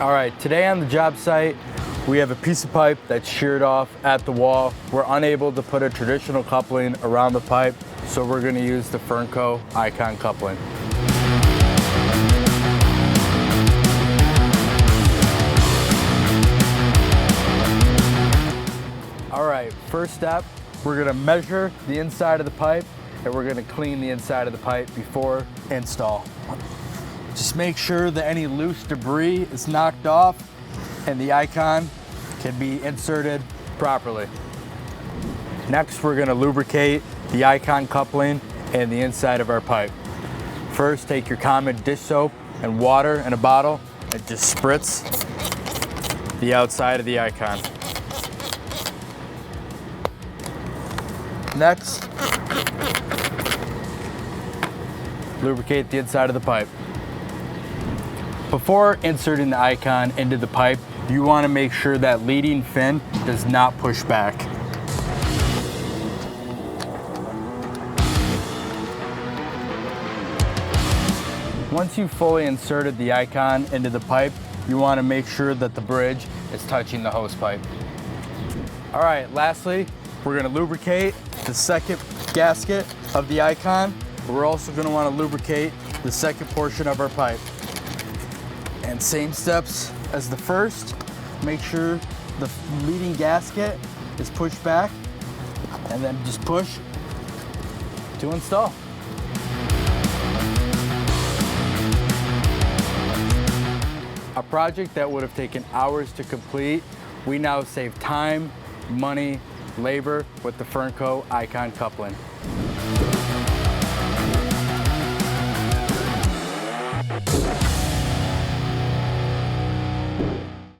All right, today on the job site, we have a piece of pipe that's sheared off at the wall. We're unable to put a traditional coupling around the pipe, so we're gonna use the Fernco Icon coupling. All right, first step, we're gonna measure the inside of the pipe and we're gonna clean the inside of the pipe before install. Just make sure that any loose debris is knocked off and the Icon can be inserted properly. Next, we're gonna lubricate the Icon coupling and the inside of our pipe. First, take your common dish soap and water in a bottle and just spritz the outside of the Icon. Next, lubricate the inside of the pipe. Before inserting the Icon into the pipe, you want to make sure that leading fin does not push back. Once you've fully inserted the Icon into the pipe, you want to make sure that the bridge is touching the hose pipe. All right, lastly, we're going to lubricate the second gasket of the Icon. We're also going to want to lubricate the second portion of our pipe. And same steps as the first. Make sure the leading gasket is pushed back and then just push to install. A project that would have taken hours to complete, we now save time, money, labor with the Fernco Icon coupling.